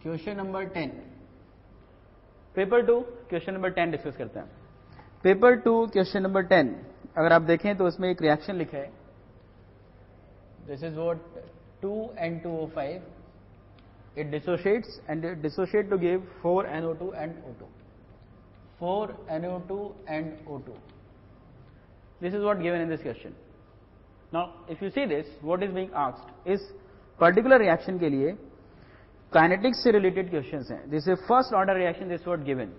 Question number 10, paper 2 question number 10 discuss करते हैं। Paper 2 question number 10 अगर आप देखें तो उसमें एक रिएक्शन लिखा है, this is what 2N2O5, it dissociates and it dissociate to give 4NO2 and O2. 4NO2 and O2. This is what given in this question. Now, if you see this, what is being asked? इस particular reaction के लिए kinetics से related questions हैं. This is first order reaction. This is what given.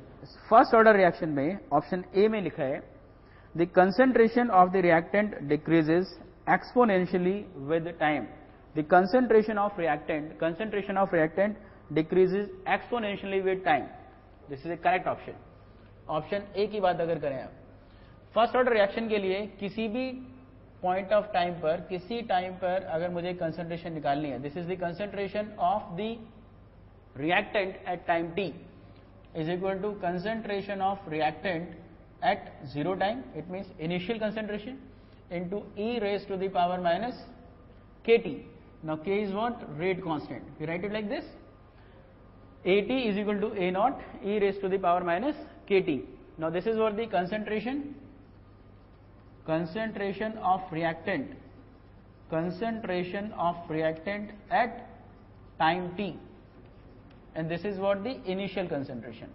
First order reaction में option A में लिखा है, the concentration of the reactant decreases exponentially with time. The concentration of reactant decreases exponentially with time. This is a correct option. Option A की बात अगर करें आप, first order reaction के लिए किसी भी पॉइंट ऑफ टाइम पर, किसी टाइम पर अगर मुझे कंसंट्रेशन निकालनी है, this is the concentration of the reactant at time t is equal to concentration of reactant at 0 time, it means initial concentration into e raised to the power minus kt. Now k is what? Rate constant. We write it like this. At is equal to a naught e raised to the power minus kt. Now this is what the concentration of reactant at time t, and this is what the initial concentration.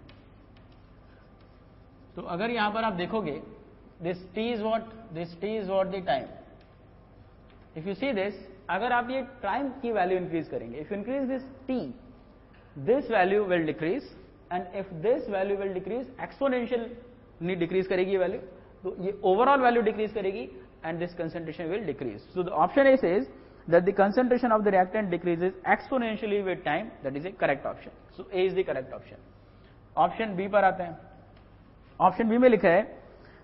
तो अगर यहां पर आप देखोगे, this t is what the time. If you see this, अगर आप ये time की वैल्यू इंक्रीज करेंगे, if increase this t, this value will decrease, and if this value will decrease, exponentially decrease करेगी ये वैल्यू, तो ये ओवरऑल वैल्यू डिक्रीज करेगी and this concentration will decrease. So the option A says that the concentration of the reactant decreases exponentially with time, that is a correct option. So A is the correct option. Option B पर आते हैं. Option B में लिखा है,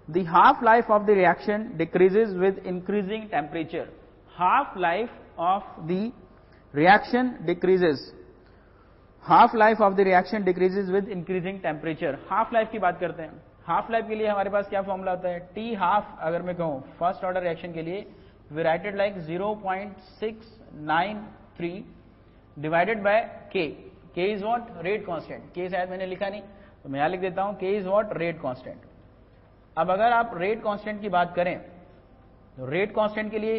the half life of the reaction decreases with increasing temperature. Half life of the reaction decreases. Half life of the reaction decreases with increasing temperature. Half life की बात करते हैं. Half life के लिए हमारे पास क्या फॉर्मूला होता है? T half अगर मैं कहूं फर्स्ट ऑर्डर रिएक्शन के लिए, we write it like 0.693 divided by K. K is what? Rate constant. K शायद मैंने लिखा नहीं, तो मैं यहां लिख देता हूं, K is what? Rate constant. अब अगर आप rate constant की बात करें, तो rate constant के लिए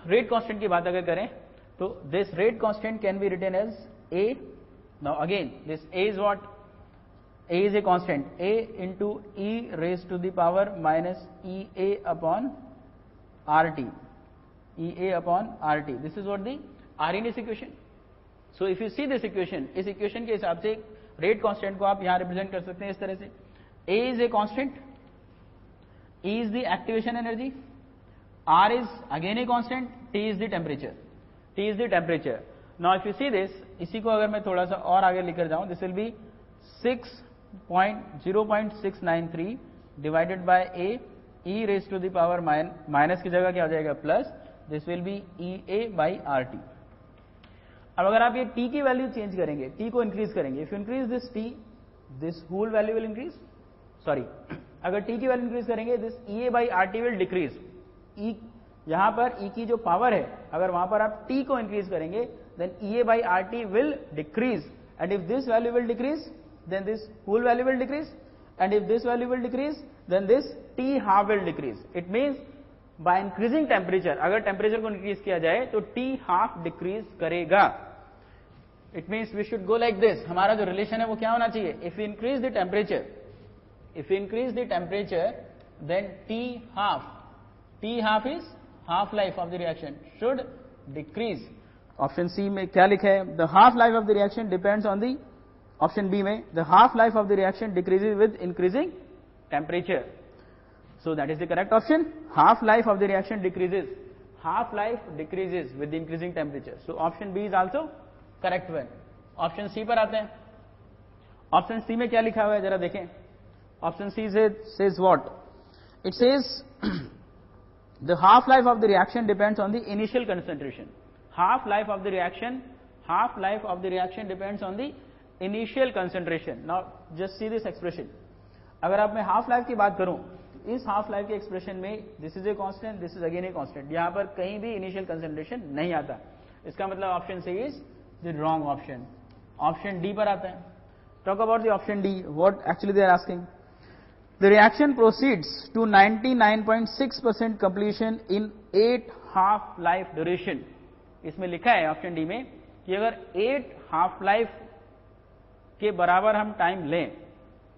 रेट कांस्टेंट की बात अगर करें तो this rate constant can be written as a. Now again this a is what? a is a constant, a into e raise to the power minus ea upon rt. ea upon rt, this is what the r in this equation. So if you see this equation, इस equation के हिसाब से rate constant को आप यहां represent कर सकते हैं इस तरह से. a is a constant, e is the activation energy, R is again a constant, T is the temperature. T is the temperature. Now if you see this, इसी को अगर मैं थोड़ा सा और आगे लेकर जाऊं, this will be 0.693 divided by a, e raised to the power minus की जगह क्या हो जाएगा plus, this will be EA by RT. अब अगर आप ये T की वैल्यू चेंज करेंगे, T को इंक्रीज करेंगे, if you increase this T, this whole value will increase. Sorry, अगर T की वैल्यू इंक्रीज करेंगे, this EA by RT will decrease. E यहां पर E की जो पावर है, अगर वहां पर आप T को इंक्रीज करेंगे, then EA by RT will decrease, and if this value will decrease, then this whole value will decrease, and if this value will decrease, then this T half will decrease. It means by increasing temperature, अगर temperature को increase किया जाए तो T half decrease करेगा. It means we should go like this. हमारा जो relation है वो क्या होना चाहिए? If we increase the temperature, then T half is half life of the reaction should decrease. Option C में क्या लिखा है? The half life of the reaction depends on the, option B में the half life of the reaction decreases with increasing temperature. So that is the correct option. Half life of the reaction decreases. Half life decreases with the increasing temperature. So option B is also correct one. Option C पर आते हैं. Option C में क्या लिखा हुआ है जरा देखें. Option C says what? It says the half life of the reaction depends on the initial concentration. Half life of the reaction depends on the initial concentration. Now just see this expression. अगर आप मैं half life की बात करूं, इस half life के expression में this is a constant, this is again a constant. यहां पर कहीं भी इनिशियल कंसंट्रेशन नहीं आता. इसका मतलब option C is the wrong option. Option D पर आता है. Talk about the option D. What actually they are asking. The reaction proceeds to 99.6% completion in 8 half life duration. इसमें लिखा है ऑप्शन डी में कि अगर 8 हाफ लाइफ के बराबर हम टाइम लें,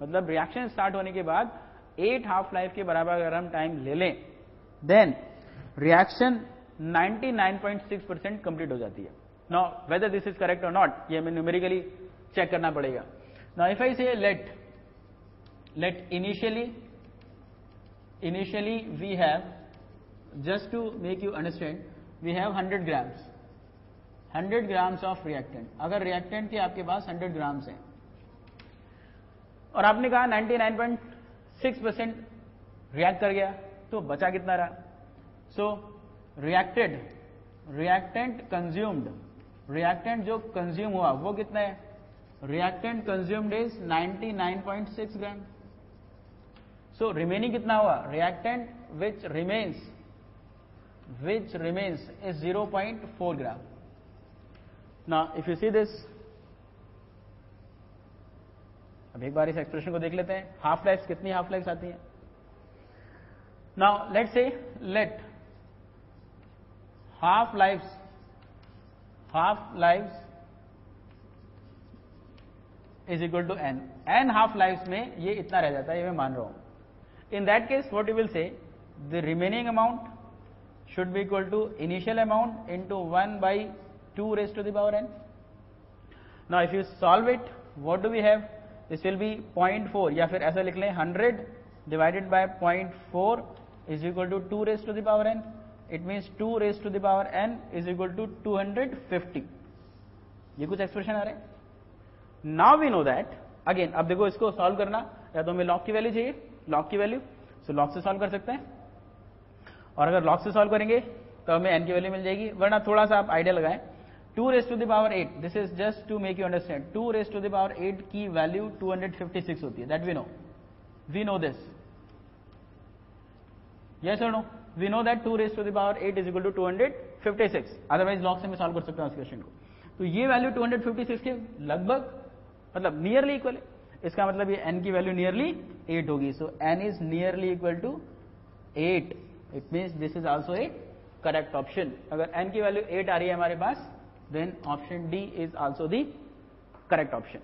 मतलब रिएक्शन स्टार्ट होने के बाद 8 हाफ लाइफ के बराबर अगर हम टाइम ले लें, देन रिएक्शन 99.6% कंप्लीट हो जाती है. Now whether this is correct और नॉट, ये हमें न्यूमेरिकली चेक करना पड़ेगा. नाउ इफ आई से let initially we have, just to make you understand, we have 100 grams of reactant. अगर reactant के आपके पास 100 grams हैं और आपने कहा 99.6% रिएक्ट कर गया, तो बचा कितना रहा? सो रिएक्टेंट कंज्यूम्ड, रिएक्टेंट जो कंज्यूम हुआ वो कितना है? Reactant consumed is 99.6 gram. So remaining कितना हुआ? Reactant which remains is 0.4 gram. Now if you see this, अब एक बार इस एक्सप्रेशन को देख लेते हैं. हाफ लाइफ, कितनी हाफ लाइफ आती है? Now let's say let half life is equal to n half life में ये इतना रह जाता है, ये मैं मान रहा हूं. In that case, what you will say, the remaining amount should be equal to initial amount into 1 by 2 raised to the power n. Now, if you solve it, what do we have? This will be 0.4, या फिर ऐसा लिख लें 100 divided by 0.4 is equal to 2 raised to the power n. It means 2 raised to the power n is equal to 250. ये कुछ expression आ रहे हैं. Now we know that. Again, अब देखो इसको सॉल्व करना, या तो हमें लॉग की वैल्यू चाहिए, लॉग की वैल्यू, सो लॉग से सॉल्व कर सकते हैं. और अगर लॉग से सॉल्व करेंगे तो हमें n की वैल्यू मिल जाएगी. वरना थोड़ा सा आप आइडिया लगाएं. 2 raised to the power 8, this is just to make you understand. 2 raised to the power 8 की वैल्यू 256 होती है. That we know this. Yes और no? We know that 2 raised to the power 8 is equal to 256. Otherwise log से मैं solve कर सकता हूं इस क्वेश्चन को. तो ये वैल्यू 256 के लगभग, मतलब नियरली इक्वल है. इसका मतलब ये n की वैल्यू नियरली 8 होगी. So n is nearly equal to 8. It means this is also a correct option. अगर n की वैल्यू 8 आ रही है हमारे पास, then option D is also the correct option.